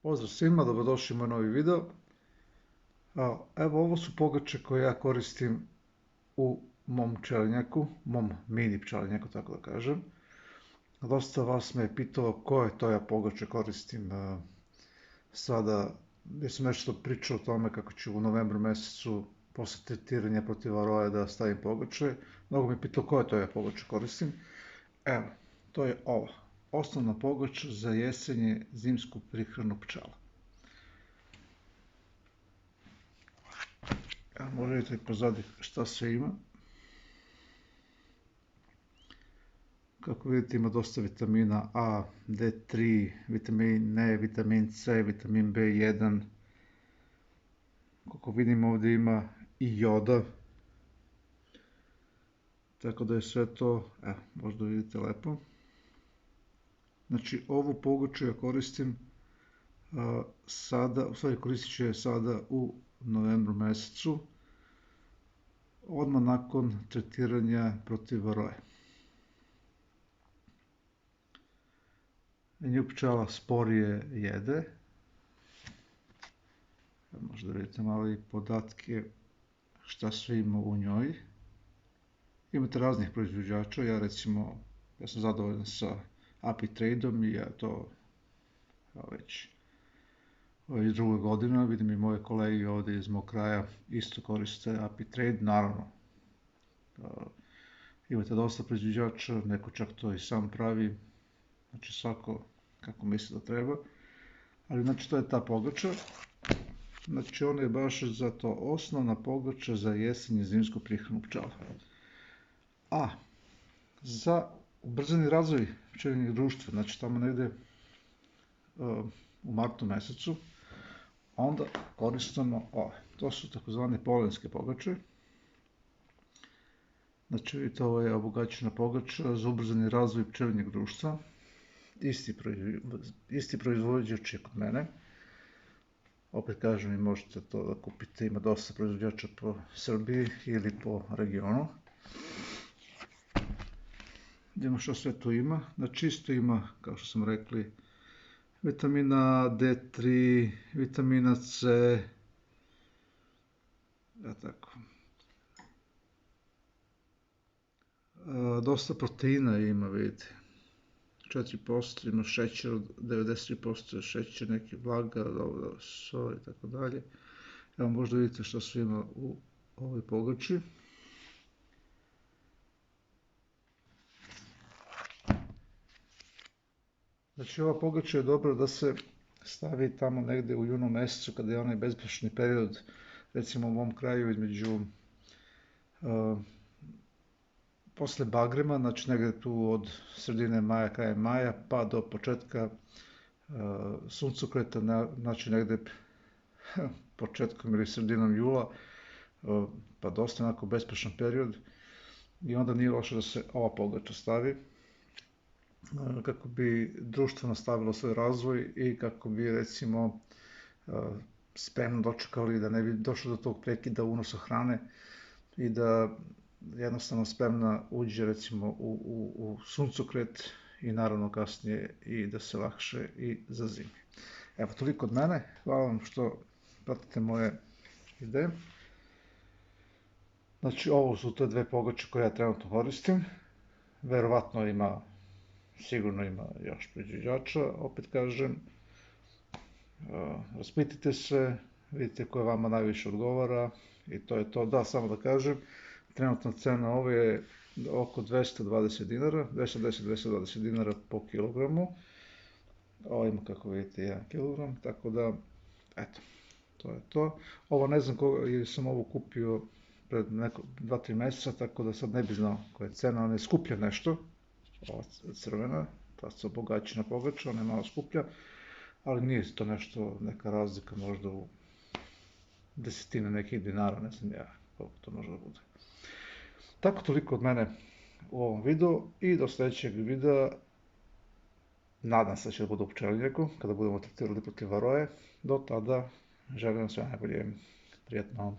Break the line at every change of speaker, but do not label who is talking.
Pozdrav svima, dobrodošli u moj novi video. Evo, ovo su pogače koje ja koristim u mom pčelinjaku, mom mini pčelinjaku, tako da kažem. Dosta vas me je pitalo koje to ja pogače koristim sada, gdje sam nešto pričao o tome kako ću u novembru mjesecu posle tretiranja protiv varoje da stavim pogače. Mnogo mi je pitalo koje to ja pogače koristim. Evo, to je ova. Osnovna pogača za jesenje zimsku prihranu pčela. Možda vidite pozadi šta sve ima. Kako vidite ima dosta vitamina A, D3, vitamin E, vitamin C, vitamin B1. Kako vidim ovdje ima i joda. Tako da je sve to, evo, možda vidite lepo. Znači ovu pogaču ja koristim sada, u stvari koristit ću je sada u novembru mjesecu, odmah nakon tretiranja protiv varoje. Nju pčela sporije jede. Možda vidite malo i podatke šta sve ima u njoj. Imate raznih proizvođača, ja sam zadovoljan sa Apitradeom i ja to već iz druge godine, vidim i moje kolege ovdje iz mog kraja isto koriste Apitrade, naravno. Imate dosta proizvođača, neko čak to i sam pravi, znači svako kako misli da treba. Ali znači to je ta pogača, znači ona je baš za to osnovna pogača za jesenje zimsku prihranu pčela. A za ubrzani razvoj pčelinjeg društva, znači tamo negdje u martu mjesecu, onda koristimo ove. To su takozvane polenske pogače. Znači vidite, ovo je obogaćena pogača za ubrzani razvoj pčelinjeg društva. Isti proizvođač je kod mene. Opet kažem, i možete to da kupite, ima dosta proizvođača po Srbiji ili po regionu. Vidimo što sve tu ima. Znači isto ima, kao što sam rekli, vitamina D3, vitamina C, tako. Dosta proteina ima, vidite. 4% ima šećer, 93% šećer, neki vlaga, soj i tako dalje. Evo možda vidite što sve ima u ovoj pogači. Znači ova pogača je dobra da se stavi tamo negdje u junu mjesecu kada je onaj bezbrižni period, recimo u mom kraju između posle Bagrema, znači negdje tu od sredine maja, krajem maja, pa do početka suncokreta, znači negdje početkom ili sredinom jula, pa dosta onako bezbrižan period. I onda nije loše da se ova pogača stavi, kako bi društvo nastavilo svoj razvoj i kako bi recimo spremno dočekali da ne bi došlo do tog prekida unosa hrane i da jednostavno spremna uđe recimo u suncokret i naravno kasnije i da se lakše i zazimi. Evo, toliko od mene. Hvala vam što pratite moje ideje. Znači ovo su te dve pogače koje ja trenutno koristim. Verovatno sigurno ima još proizvođača, opet kažem. Raspitajte se, vidite koja vama najviše odgovara i to je to. Da, samo da kažem, trenutna cena ove je oko 220 dinara, 210-220 dinara po kilogramu. Ovo ima, kako vidite, 1 kilogram, tako da, eto, to je to. Ovo ne znam jer sam ovo kupio pred 2-3 mjeseca, tako da sad ne bi znao koja je cena, ona je skuplja nešto. Ova crvena, ta se obogaćena pogača, ona je malo skuplja, ali nije to nešto, neka razlika možda u desetine nekih dinara, ne znam ja koliko to može da bude. Tako, toliko od mene u ovom videu i do sljedećeg videa. Nadam se da će da bude u pčelinjaku, kada budemo tretirali protiv varoje. Do tada, želim vam sve najbolje, prijatno.